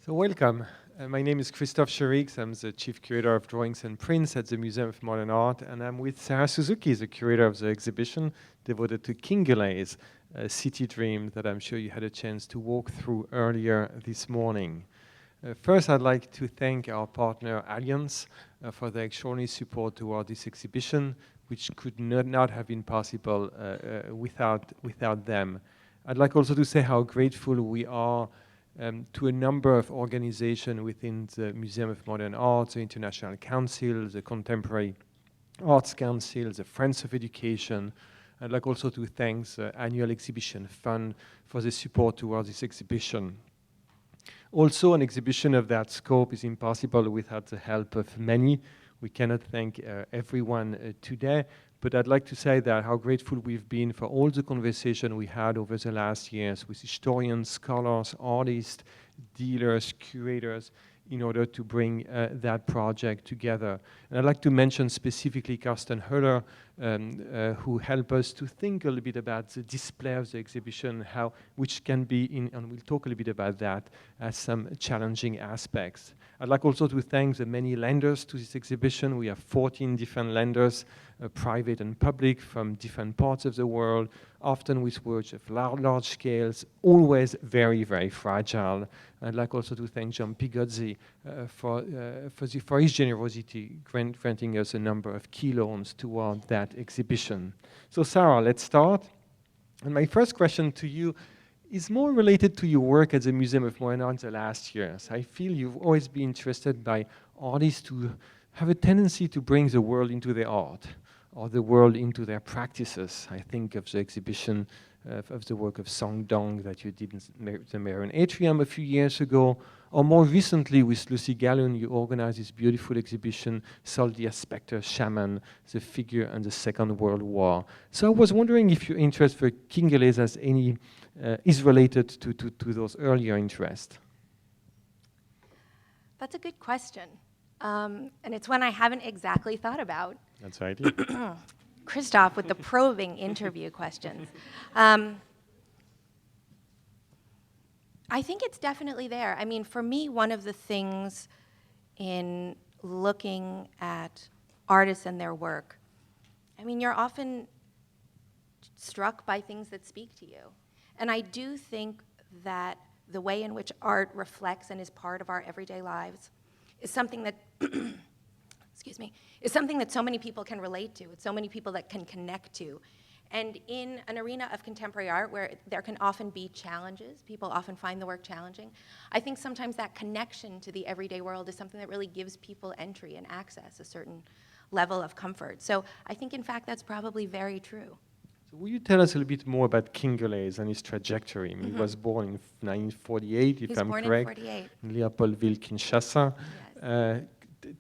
So welcome. My name is Christophe Cherix. I'm the Chief Curator of Drawings and Prints at the Museum of Modern Art, and I'm with Sarah Suzuki, the curator of the exhibition devoted to Kingelez, a city dream that I'm sure you had a chance to walk through earlier this morning. First, I'd like to thank our partner Allianz for their extraordinary support toward this exhibition, which could not have been possible without them. I'd like also to say how grateful we are to a number of organizations within the Museum of Modern Art, the International Council, the Contemporary Arts Council, the Friends of Education. I'd like also to thank the Annual Exhibition Fund for the support towards this exhibition. Also, an exhibition of that scope is impossible without the help of many. We cannot thank everyone today, but I'd like to say that how grateful we've been for all the conversation we had over the last years with historians, scholars, artists, dealers, curators, in order to bring that project together. And I'd like to mention specifically Carsten Höller, who helped us to think a little bit about the display of the exhibition, which can be, and we'll talk a little bit about that, as some challenging aspects. I'd like also to thank the many lenders to this exhibition. We have 14 different lenders, private and public, from different parts of the world, often with works of large scales, always very, very fragile. I'd like also to thank John Pigozzi for his generosity, granting us a number of key loans toward that exhibition. So Sarah, let's start. And my first question to you is more related to your work at the Museum of Modern Art in the last years. I feel you've always been interested by artists who have a tendency to bring the world into their art, or the world into their practices. I think of the exhibition of the work of Song Dong that you did in the Marion Atrium a few years ago, or more recently with Lucy Gallon, you organized this beautiful exhibition, Soldier Spectre Shaman, the figure in the Second World War. So I was wondering if your interest for Kingelez is related to those earlier interests. That's a good question. And it's one I haven't exactly thought about. That's right. Christophe with the probing interview questions. I think it's definitely there. I mean, for me, one of the things in looking at artists and their work, I mean, you're often struck by things that speak to you. And I do think that the way in which art reflects and is part of our everyday lives is something that, excuse me, is something that so many people can relate to. It's so many people that can connect to. And in an arena of contemporary art where there can often be challenges, people often find the work challenging, I think sometimes that connection to the everyday world is something that really gives people entry and access, a certain level of comfort. So I think, in fact, that's probably very true. So will you tell us a little bit more about Kingelez and his trajectory? I mean, he was born in 1948, if I'm correct. He was born in 1948. In Leopoldville, Kinshasa. Yes.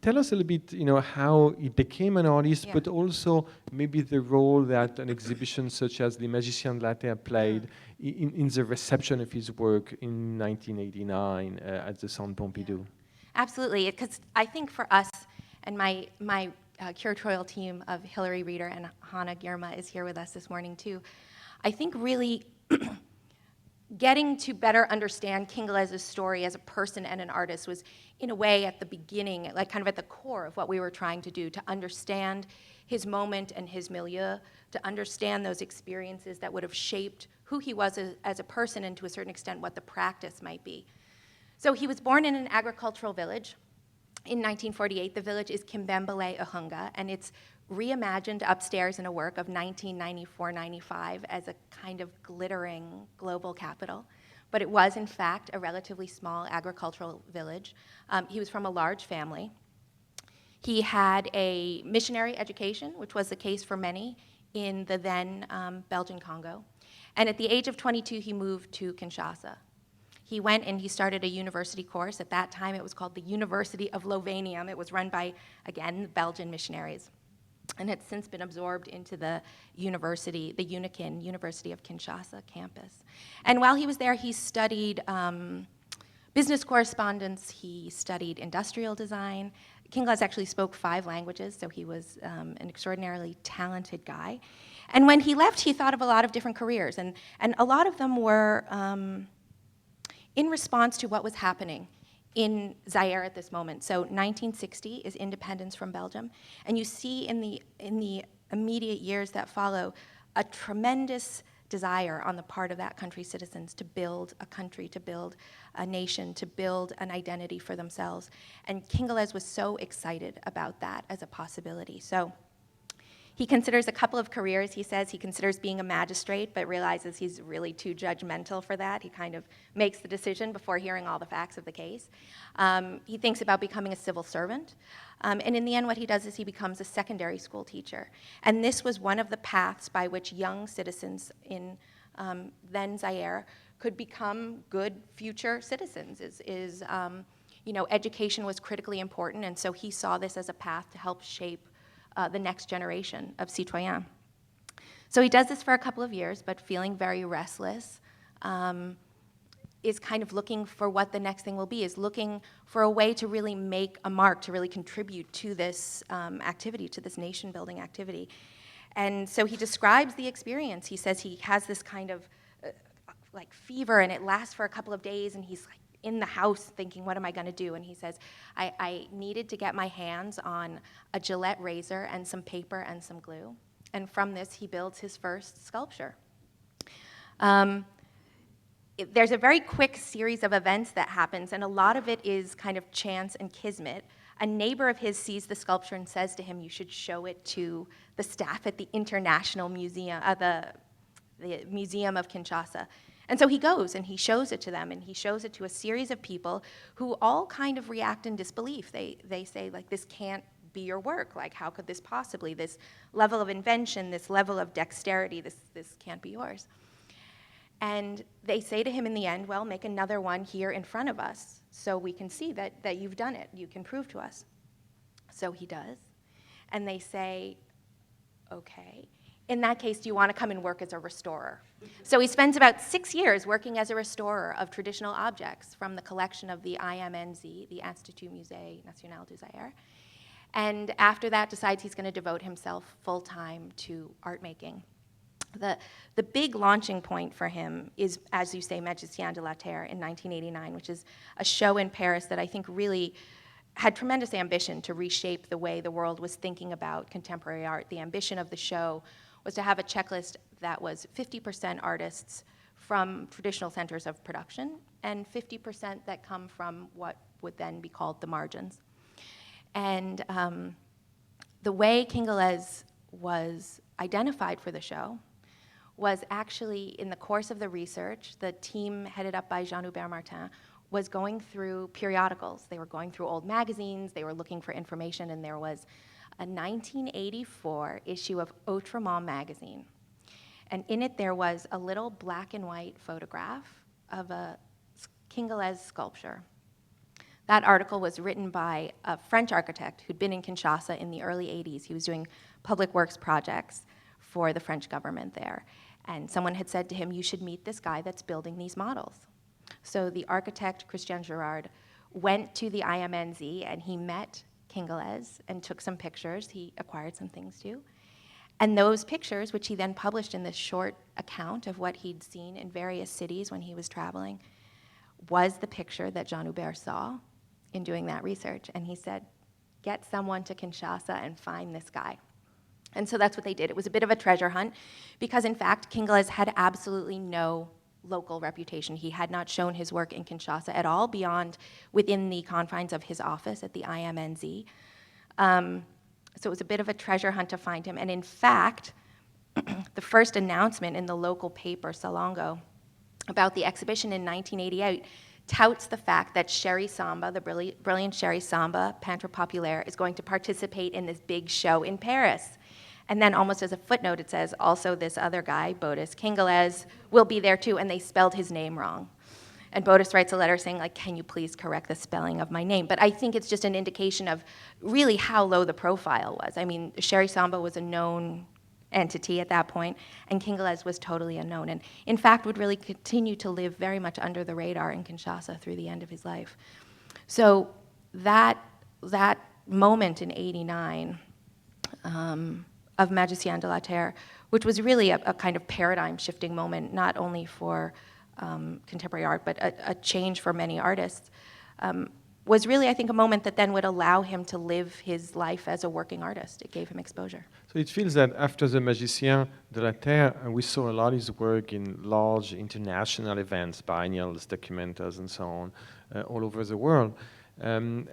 Tell us a little bit, how he became an artist, but also maybe the role that an exhibition such as The Magicien de la Terre played in the reception of his work in 1989 at the Centre Pompidou. Yeah. Absolutely, because I think for us, and my curatorial team of Hilary Reeder and Hannah Girma is here with us this morning too, I think really getting to better understand Kingelez's story as a person and an artist was, in a way, at the beginning, like kind of at the core of what we were trying to do, to understand his moment and his milieu, to understand those experiences that would have shaped who he was as a person and, to a certain extent, what the practice might be. So he was born in an agricultural village. In 1948, the village is Kimbembele Uhunga, and it's reimagined upstairs in a work of 1994-95 as a kind of glittering global capital. But it was, in fact, a relatively small agricultural village. He was from a large family. He had a missionary education, which was the case for many in the then Belgian Congo. And at the age of 22, he moved to Kinshasa. He went and he started a university course. At that time, it was called the University of Lovanium. It was run by, again, Belgian missionaries. And it's since been absorbed into the university, the UNIKIN, University of Kinshasa campus. And while he was there, he studied business correspondence, he studied industrial design. Kingelez actually spoke 5 languages, so he was an extraordinarily talented guy. And when he left, he thought of a lot of different careers, and a lot of them were in response to what was happening in Zaire at this moment. So 1960 is independence from Belgium, and you see in the immediate years that follow a tremendous desire on the part of that country's citizens to build a country, to build a nation, to build an identity for themselves. And Kingelez was so excited about that as a possibility. So he considers a couple of careers. He says he considers being a magistrate, but realizes he's really too judgmental for that. He kind of makes the decision before hearing all the facts of the case. He thinks about becoming a civil servant. And in the end, what he does is he becomes a secondary school teacher. And this was one of the paths by which young citizens in then Zaire could become good future citizens. Education was critically important, and so he saw this as a path to help shape the next generation of citoyens. So he does this for a couple of years, but feeling very restless, is kind of looking for what the next thing will be, is looking for a way to really make a mark, to really contribute to this activity, to this nation-building activity. And so he describes the experience. He says he has this kind of like fever, and it lasts for a couple of days, and he's like in the house thinking, what am I going to do? And he says, I needed to get my hands on a Gillette razor and some paper and some glue. And from this, he builds his first sculpture. There's a very quick series of events that happens, and a lot of it is kind of chance and kismet. A neighbor of his sees the sculpture and says to him, you should show it to the staff at the International Museum, the Museum of Kinshasa. And so he goes and he shows it to them, and he shows it to a series of people who all kind of react in disbelief. They say, like, this can't be your work. Like, how could this possibly? This level of invention, this level of dexterity, this can't be yours. And they say to him in the end, well, make another one here in front of us so we can see that you've done it. You can prove to us. So he does. And they say, okay. In that case, do you want to come and work as a restorer? So he spends about 6 years working as a restorer of traditional objects from the collection of the IMNZ, the Institut Musée National du Zaire. And after that, decides he's going to devote himself full-time to art making. The big launching point for him is, as you say, Magicien de la Terre in 1989, which is a show in Paris that I think really had tremendous ambition to reshape the way the world was thinking about contemporary art. The ambition of the show was to have a checklist that was 50% artists from traditional centers of production and 50% that come from what would then be called the margins. And the way Kingelez was identified for the show was actually, in the course of the research, the team headed up by Jean-Hubert Martin was going through periodicals. They were going through old magazines, they were looking for information, and there was a 1984 issue of Autrement magazine. And in it there was a little black and white photograph of a Kingelez sculpture. That article was written by a French architect who'd been in Kinshasa in the early 80s. He was doing public works projects for the French government there. And someone had said to him, you should meet this guy that's building these models. So the architect, Christian Girard, went to the IMNZ and he met Kingelez and took some pictures. He acquired some things too. And those pictures, which he then published in this short account of what he'd seen in various cities when he was traveling, was the picture that Jean-Hubert saw in doing that research. And he said, get someone to Kinshasa and find this guy. And so that's what they did. It was a bit of a treasure hunt because, in fact, Kingelez had absolutely no local reputation. He had not shown his work in Kinshasa at all beyond within the confines of his office at the IMNZ. So it was a bit of a treasure hunt to find him. And in fact, the first announcement in the local paper, Salongo, about the exhibition in 1988 touts the fact that Sherry Samba, the brilliant Sherry Samba, peintre populaire, is going to participate in this big show in Paris. And then almost as a footnote, it says, also this other guy, Boris Kingelez, will be there too, and they spelled his name wrong. And Boris writes a letter saying, like, can you please correct the spelling of my name? But I think it's just an indication of really how low the profile was. I mean, Sherry Samba was a known entity at that point, and Kingelez was totally unknown, and in fact would really continue to live very much under the radar in Kinshasa through the end of his life. So that moment in '89 of Magicien de la Terre, which was really a kind of paradigm-shifting moment, not only for contemporary art, but a change for many artists, was really, I think, a moment that then would allow him to live his life as a working artist. It gave him exposure. So it feels that after the Magicien de la Terre, we saw a lot of his work in large international events, biennials, documenters, and so on, all over the world.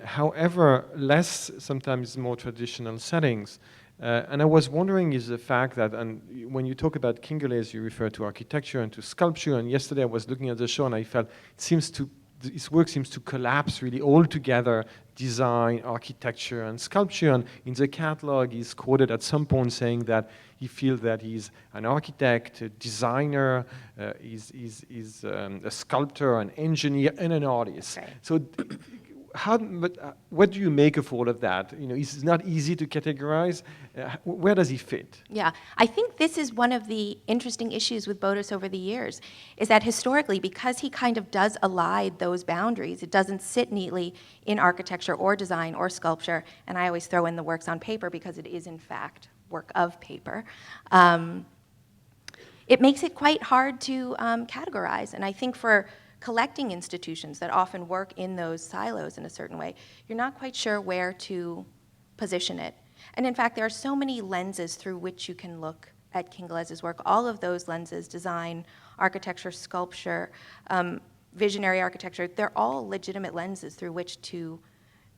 However, less sometimes more traditional settings. And I was wondering is the fact that, and when you talk about Kingelez, you refer to architecture and to sculpture, and yesterday I was looking at the show and I felt his work seems to collapse really all together, design, architecture, and sculpture. And in the catalog, he's quoted at some point saying that he feels that he's an architect, a designer, he's a sculptor, an engineer, and an artist. Right. So what do you make of all of that? You know, it's not easy to categorize. Where does he fit? Yeah, I think this is one of the interesting issues with Bodas over the years, is that historically, because he kind of does elide those boundaries, it doesn't sit neatly in architecture or design or sculpture, and I always throw in the works on paper because it is, in fact, work of paper. It makes it quite hard to categorize, and I think for collecting institutions that often work in those silos in a certain way, you're not quite sure where to position it. And in fact, there are so many lenses through which you can look at Kingelez's work. All of those lenses, design, architecture, sculpture, visionary architecture, they're all legitimate lenses through which to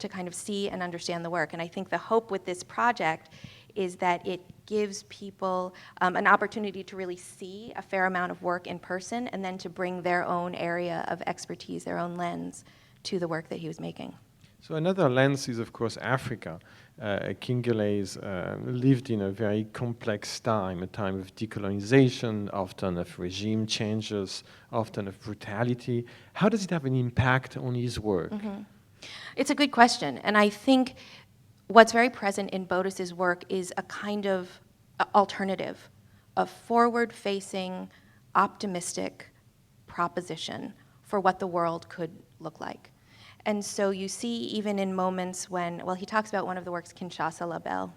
kind of see and understand the work. And I think the hope with this project is that it gives people an opportunity to really see a fair amount of work in person and then to bring their own area of expertise, their own lens to the work that he was making. So another lens is, of course, Africa. Kingelez lived in a very complex time, a time of decolonization, often of regime changes, often of brutality. How does it have an impact on his work? Mm-hmm. It's a good question, and I think what's very present in Bodas's work is a kind of alternative, a forward-facing, optimistic proposition for what the world could look like. And so you see even in moments when, well, he talks about one of the works, Kinshasa La Belle,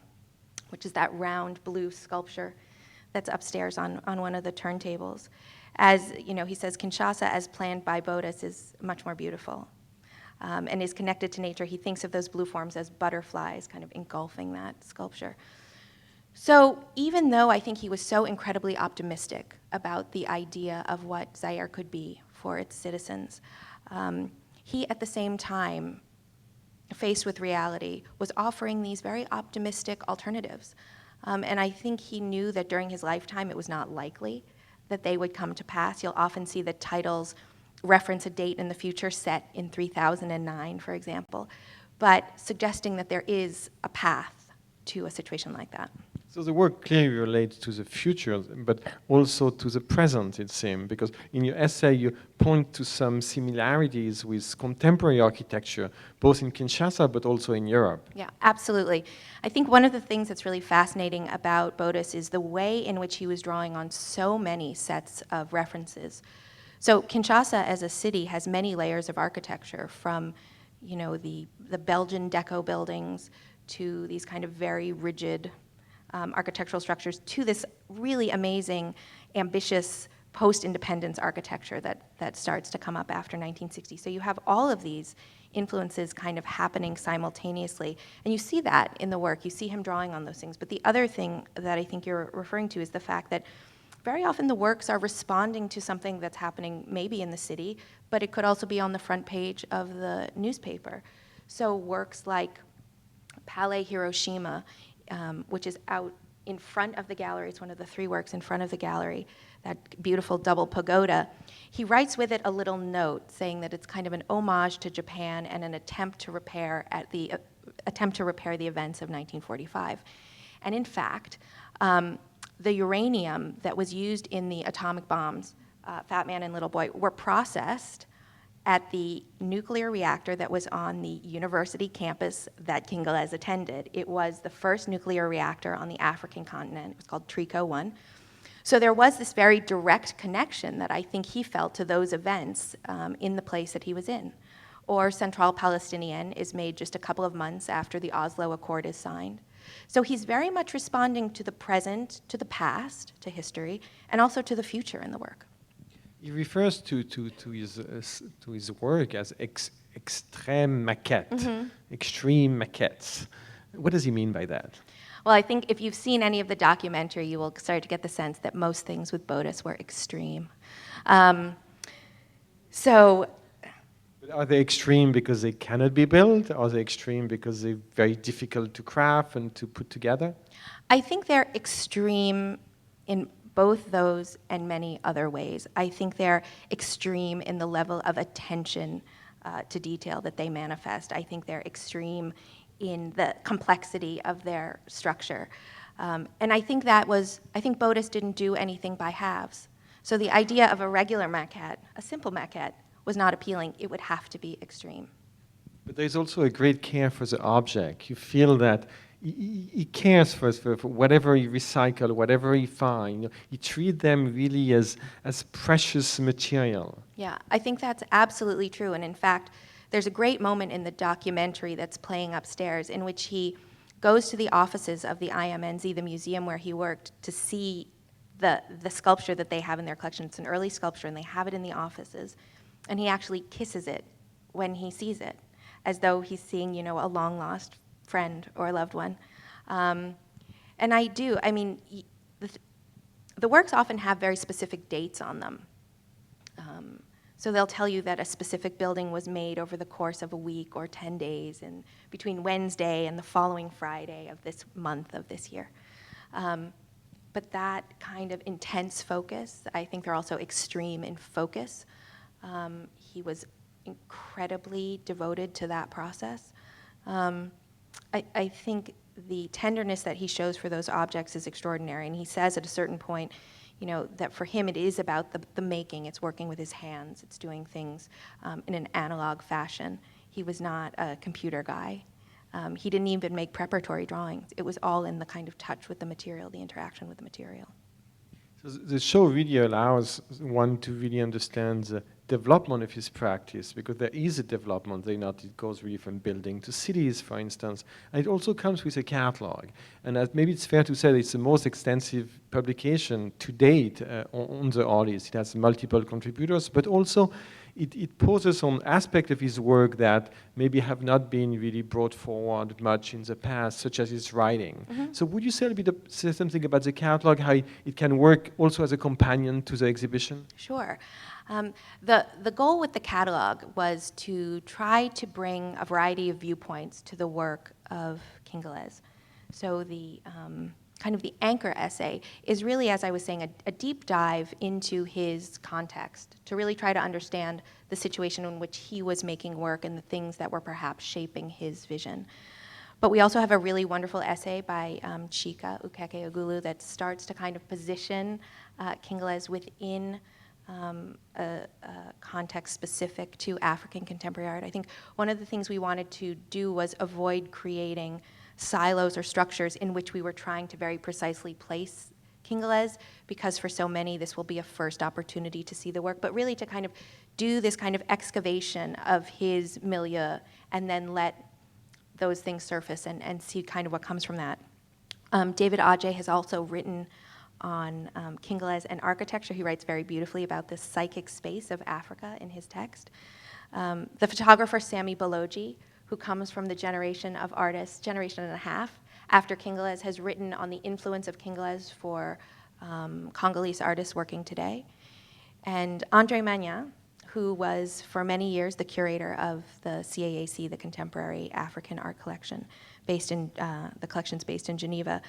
which is that round blue sculpture that's upstairs on one of the turntables. As, you know, he says, Kinshasa as planned by Bodas is much more beautiful. And is connected to nature. He thinks of those blue forms as butterflies kind of engulfing that sculpture. So even though I think he was so incredibly optimistic about the idea of what Zaire could be for its citizens, he at the same time, faced with reality, was offering these very optimistic alternatives. And I think he knew that during his lifetime it was not likely that they would come to pass. You'll often see the titles reference a date in the future set in 3009, for example, but suggesting that there is a path to a situation like that. So the work clearly relates to the future, but also to the present, it seems, because in your essay you point to some similarities with contemporary architecture, both in Kinshasa but also in Europe. Yeah, absolutely. I think one of the things that's really fascinating about Bodas is the way in which he was drawing on so many sets of references. So Kinshasa as a city has many layers of architecture, from, you know, the Belgian deco buildings to these kind of very rigid architectural structures to this really amazing, ambitious post-independence architecture that starts to come up after 1960. So you have all of these influences kind of happening simultaneously. And you see that in the work. You see him drawing on those things. But the other thing that I think you're referring to is the fact that very often the works are responding to something that's happening maybe in the city, but it could also be on the front page of the newspaper. So works like Palais Hiroshima, which is out in front of the gallery, it's one of the three works in front of the gallery, that beautiful double pagoda, he writes with it a little note saying that it's kind of an homage to Japan and an attempt to repair the events of 1945. And in fact, the uranium that was used in the atomic bombs, Fat Man and Little Boy, were processed at the nuclear reactor that was on the university campus that Kingelez attended. It was the first nuclear reactor on the African continent. It was called TRICO 1. So there was this very direct connection that I think he felt to those events in the place that he was in. Or Central Palestinienne is made just a couple of months after the Oslo Accord is signed. So he's very much responding to the present, to the past, to history, and also to the future in the work. He refers to his work as extreme maquette, extreme maquettes. What does he mean by that? Well, I think if you've seen any of the documentary, you will start to get the sense that most things with Bodas were extreme. But are they extreme because they cannot be built? Are they extreme because they're very difficult to craft and to put together? I think they're extreme in both those and many other ways. I think they're extreme in the level of attention to detail that they manifest. I think they're extreme in the complexity of their structure. And I think Bodas didn't do anything by halves. So the idea of a regular maquette, a simple maquette, was not appealing. It would have to be extreme. But there's also a great care for the object. You feel that he cares for whatever he recycle, whatever he find. He treats them really as precious material. Yeah, I think that's absolutely true. And in fact, there's a great moment in the documentary that's playing upstairs in which he goes to the offices of the IMNZ, the museum where he worked, to see the sculpture that they have in their collection. It's an early sculpture, and they have it in the offices. And he actually kisses it when he sees it, as though he's seeing, a long-lost friend or a loved one. And the works often have very specific dates on them. So they'll tell you that a specific building was made over the course of a week or 10 days, and between Wednesday and the following Friday of this month of this year. But that kind of intense focus, I think they're also extreme in focus. He was incredibly devoted to that process. I think the tenderness that he shows for those objects is extraordinary, and he says at a certain point, that for him it is about the making. It's working with his hands. It's doing things in an analog fashion. He was not a computer guy. He didn't even make preparatory drawings. It was all in the kind of touch with the material, the interaction with the material. So the show really allows one to really understand the development of his practice, because there is a development. It goes really from building to cities, for instance. And it also comes with a catalog. And maybe it's fair to say that it's the most extensive publication to date on the artist. It has multiple contributors, but also it poses on aspects of his work that maybe have not been really brought forward much in the past, such as his writing. So would you say something about the catalog, how it can work also as a companion to the exhibition? Sure. The goal with the catalog was to try to bring a variety of viewpoints to the work of Kingelez. So the kind of the anchor essay is really, as I was saying, a deep dive into his context, to really try to understand the situation in which he was making work and the things that were perhaps shaping his vision. But we also have a really wonderful essay by Chika Okeke-Agulu that starts to kind of position Kingelez within a context specific to African contemporary art. I think one of the things we wanted to do was avoid creating silos or structures in which we were trying to very precisely place Kingelez, because for so many this will be a first opportunity to see the work, but really to kind of do this kind of excavation of his milieu and then let those things surface and see kind of what comes from that. David Adjaye has also written on Kingelez and architecture. He writes very beautifully about this psychic space of Africa in his text. The photographer Sami Baloji, who comes from the generation of artists, generation and a half, after Kingelez, has written on the influence of Kingelez for Congolese artists working today. And André Magnan, who was for many years the curator of the CAAC, the Contemporary African Art Collection, the collection's based in Geneva,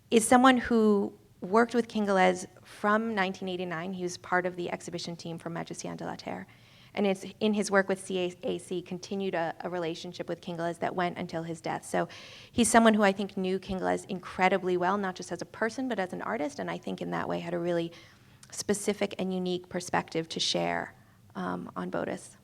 is someone who worked with Kingelez from 1989. He was part of the exhibition team for Magicien de la Terre. And it's in his work with CAAC continued a relationship with Kingelez that went until his death. So he's someone who I think knew Kingelez incredibly well, not just as a person, but as an artist, and I think in that way had a really specific and unique perspective to share on Bodas.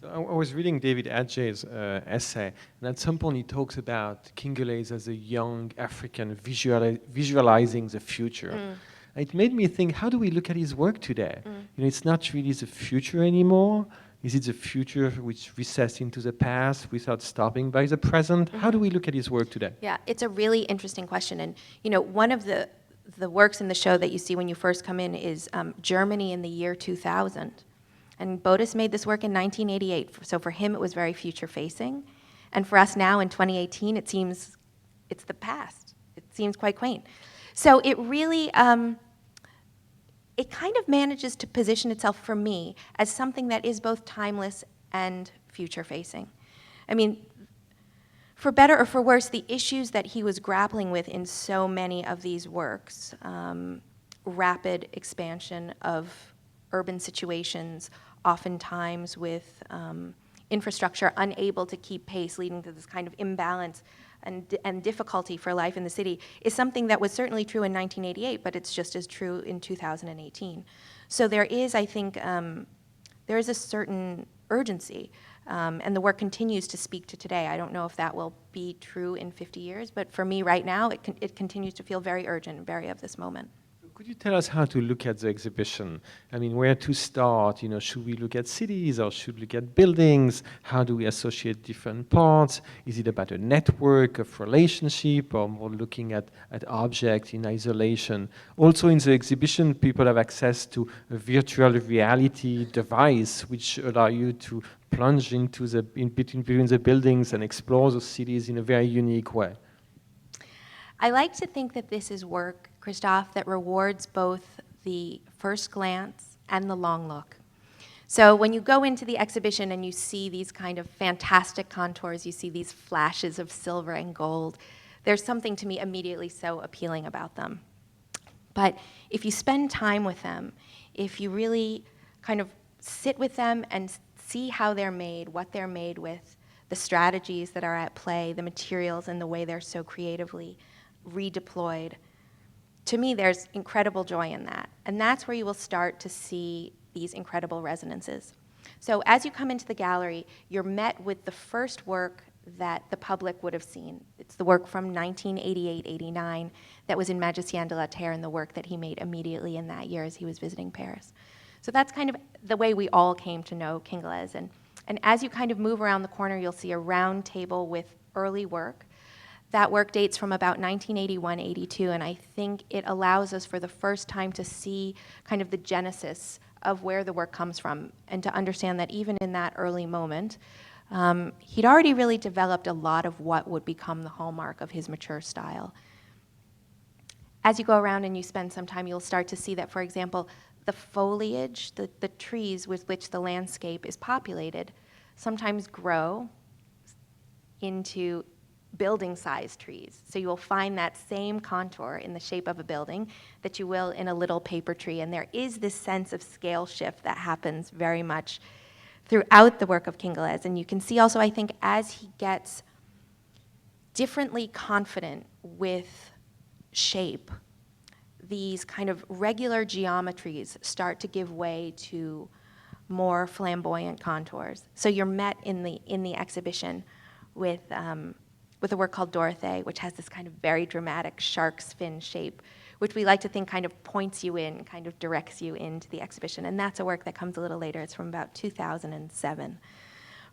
So I was reading David Adjaye's essay, and at some point he talks about Kingelez as a young African visualizing the future. It made me think, how do we look at his work today? It's not really the future anymore. Is it the future which recessed into the past without stopping by the present? How do we look at his work today? Yeah, it's a really interesting question. And one of the the works in the show that you see when you first come in is Germany in the year 2000. And Bodas made this work in 1988, so for him it was very future-facing. And for us now in 2018, it seems it's the past. It seems quite quaint. So it really, it kind of manages to position itself for me as something that is both timeless and future-facing. I mean, for better or for worse, the issues that he was grappling with in so many of these works, rapid expansion of urban situations, oftentimes with infrastructure unable to keep pace, leading to this kind of imbalance and difficulty for life in the city, is something that was certainly true in 1988, but it's just as true in 2018. So there is, I think, there is a certain urgency, and the work continues to speak to today. I don't know if that will be true in 50 years, but for me right now, it continues to feel very urgent and very of this moment. Could you tell us how to look at the exhibition? I mean, where to start? You know, should we look at cities or should we look at buildings? How do we associate different parts? Is it about a network of relationship or more looking at objects in isolation? Also in the exhibition, people have access to a virtual reality device which allow you to plunge into between the buildings and explore the cities in a very unique way. I like to think that this is work, Christophe, that rewards both the first glance and the long look. So when you go into the exhibition and you see these kind of fantastic contours, you see these flashes of silver and gold, there's something to me immediately so appealing about them. But if you spend time with them, if you really kind of sit with them and see how they're made, what they're made with, the strategies that are at play, the materials and the way they're so creatively redeployed, to me there's incredible joy in that. And that's where you will start to see these incredible resonances. So as you come into the gallery, you're met with the first work that the public would have seen. It's the work from 1988-89 that was in Magicien de la Terre, and the work that he made immediately in that year as he was visiting Paris. So that's kind of the way we all came to know Kingelez. And as you kind of move around the corner, you'll see a round table with early work. That work dates from about 1981-82, and I think it allows us for the first time to see kind of the genesis of where the work comes from, and to understand that even in that early moment, he'd already really developed a lot of what would become the hallmark of his mature style. As you go around and you spend some time, you'll start to see that, for example, the foliage, the trees with which the landscape is populated, sometimes grow into building-sized trees. So you will find that same contour in the shape of a building that you will in a little paper tree. And there is this sense of scale shift that happens very much throughout the work of Kingelez. And you can see also, I think, as he gets differently confident with shape, these kind of regular geometries start to give way to more flamboyant contours. So you're met in the exhibition with a work called Dorothée, which has this kind of very dramatic shark's fin shape, which we like to think kind of points you in, kind of directs you into the exhibition. And that's a work that comes a little later. It's from about 2007.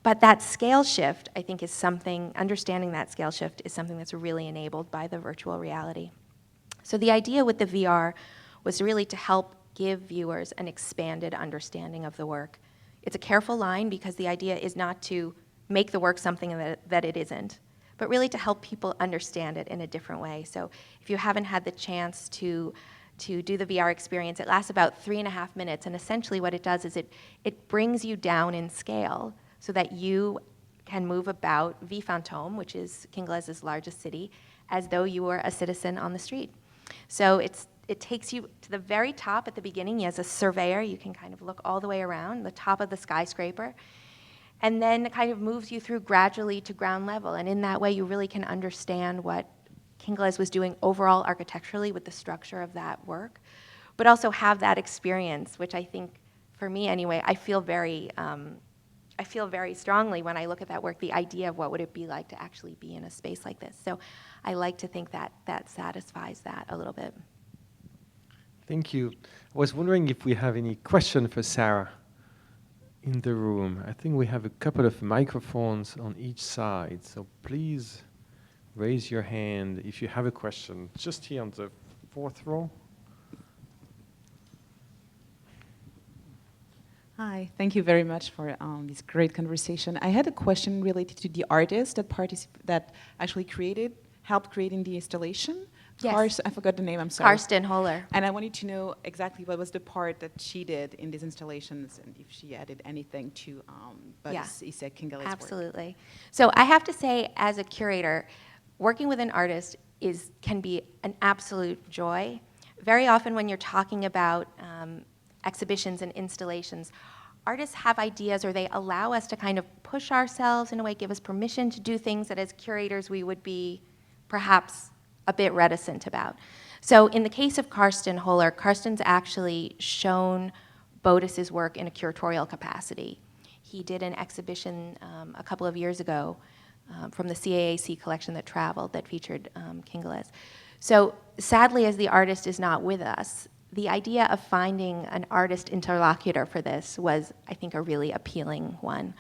But that scale shift, I think, is something, understanding that scale shift is something that's really enabled by the virtual reality. So the idea with the VR was really to help give viewers an expanded understanding of the work. It's a careful line because the idea is not to make the work something that it isn't, but really to help people understand it in a different way. So if you haven't had the chance to do the VR experience, it lasts about 3.5 minutes, and essentially what it does is it brings you down in scale so that you can move about Ville Fantôme, which is Kingelez's largest city, as though you were a citizen on the street. So it takes you to the very top at the beginning. As a surveyor, you can kind of look all the way around the top of the skyscraper, and then it kind of moves you through gradually to ground level. And in that way, you really can understand what Kingelez was doing overall architecturally with the structure of that work, but also have that experience, which I think, for me anyway, I feel very strongly when I look at that work, the idea of what would it be like to actually be in a space like this. So I like to think that that satisfies that a little bit. Thank you. I was wondering if we have any question for Sarah in the room. I think we have a couple of microphones on each side, so please raise your hand if you have a question, just here on the fourth row. Hi, thank you very much for this great conversation. I had a question related to the artist that actually helped creating the installation. Yes. I forgot the name, I'm sorry. Carsten Höller. And I wanted to know exactly what was the part that she did in these installations and if she added anything to Isek Kingelez's work. Absolutely. So I have to say, as a curator, working with an artist can be an absolute joy. Very often when you're talking about exhibitions and installations, artists have ideas or they allow us to kind of push ourselves in a way, give us permission to do things that as curators we would be perhaps a bit reticent about. So in the case of Carsten Höller, Carsten's actually shown Bodis's work in a curatorial capacity. He did an exhibition a couple of years ago from the CAAC collection that traveled that featured Kingelez. So sadly, as the artist is not with us, the idea of finding an artist interlocutor for this was, I think, a really appealing one.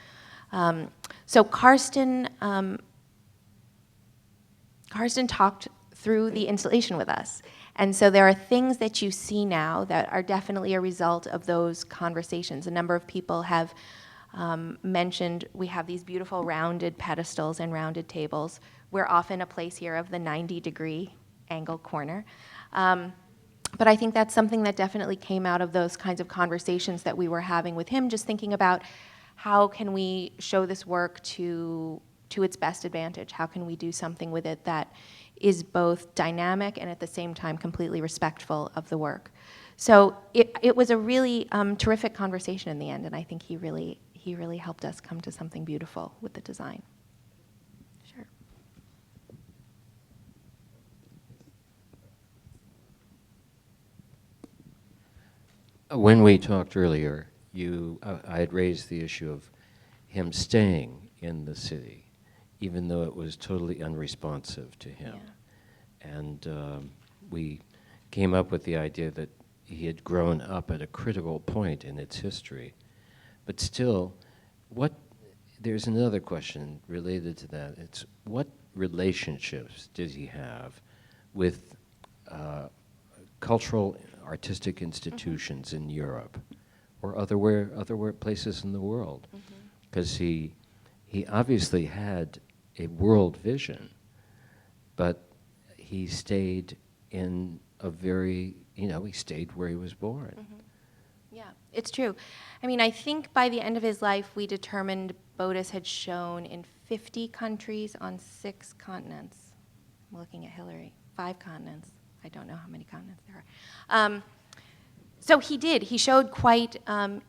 So Carsten talked through the installation with us. And so there are things that you see now that are definitely a result of those conversations. A number of people have mentioned we have these beautiful rounded pedestals and rounded tables. We're often a place here of the 90-degree angle corner. But I think that's something that definitely came out of those kinds of conversations that we were having with him, just thinking about how can we show this work to its best advantage? How can we do something with it that is both dynamic and at the same time completely respectful of the work? So it was a really terrific conversation in the end, and I think he really helped us come to something beautiful with the design. Sure. When we talked earlier, I had raised the issue of him staying in the city, even though it was totally unresponsive to him. Yeah. And we came up with the idea that he had grown up at a critical point in its history. But still, there's another question related to that. It's what relationships did he have with cultural, artistic institutions in Europe or other places in the world? Because he obviously had a world vision, but he stayed in he stayed where he was born. Yeah, it's true. I mean, I think by the end of his life, we determined Bodis had shown in 50 countries on 6 continents. I'm looking at Hillary. 5 continents. I don't know how many continents there are. So he did. He showed quite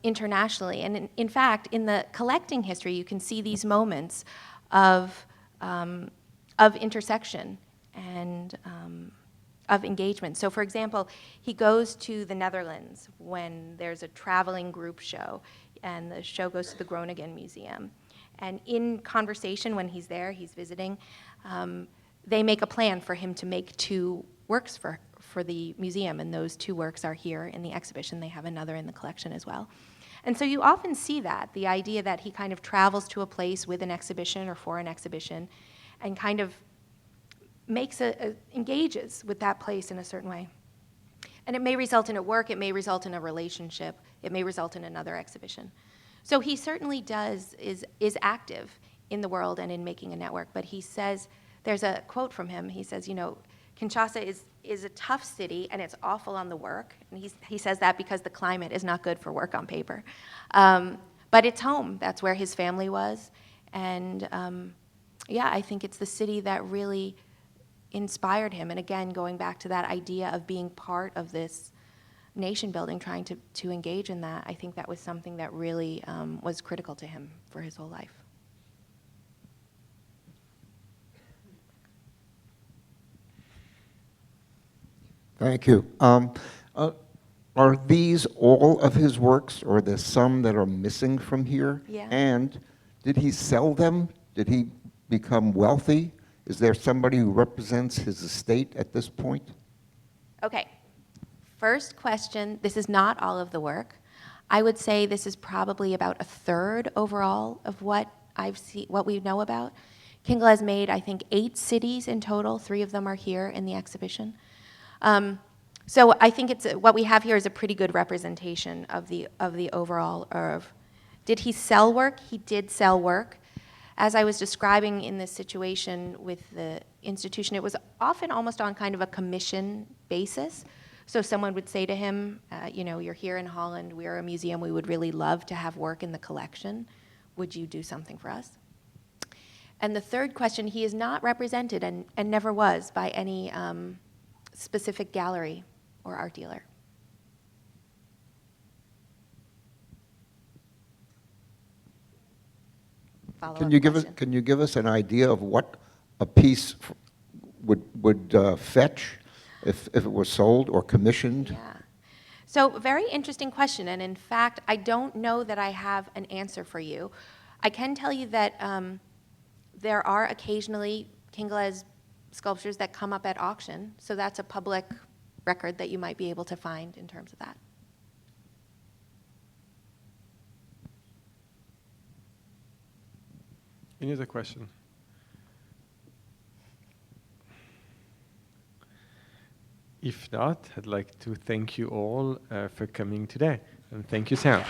internationally. And in fact, in the collecting history, you can see these moments of intersection and of engagement. So for example, he goes to the Netherlands when there's a traveling group show, and the show goes to the Groningen Museum. And in conversation when he's there, he's visiting, they make a plan for him to make 2 works for the museum, and those 2 works are here in the exhibition. They have another in the collection as well. And so you often see that, the idea that he kind of travels to a place with an exhibition or for an exhibition and kind of engages with that place in a certain way. And it may result in a work, it may result in a relationship, it may result in another exhibition. So he certainly is active in the world and in making a network, but he says, there's a quote from him, he says, Kinshasa is a tough city and it's awful on the work. And he says that because the climate is not good for work on paper. But it's home, that's where his family was. And I think it's the city that really inspired him. And again, going back to that idea of being part of this nation building, trying to engage in that, I think that was something that really was critical to him for his whole life. Thank you. Are these all of his works, or are there some that are missing from here? Yeah. And did he sell them? Did he become wealthy? Is there somebody who represents his estate at this point? Okay. First question, this is not all of the work. I would say this is probably about a third overall of what we know about. Kingelez made, I think, 8 cities in total. 3 of them are here in the exhibition. So I think it's what we have here is a pretty good representation of the overall Oeuvre. Did he sell work? He did sell work. As I was describing in this situation with the institution, it was often almost on kind of a commission basis. So someone would say to him, you know, you're here in Holland, we're a museum, we would really love to have work in the collection. Would you do something for us? And the third question, he is not represented and never was by any specific gallery or art dealer. Can you give us an idea of what a piece would fetch if it were sold or commissioned? Yeah. So very interesting question, and in fact, I don't know that I have an answer for you. I can tell you that there are occasionally Kingelez sculptures that come up at auction, so that's a public record that you might be able to find in terms of that. Any other question? If not, I'd like to thank you all for coming today. And thank you, Sarah.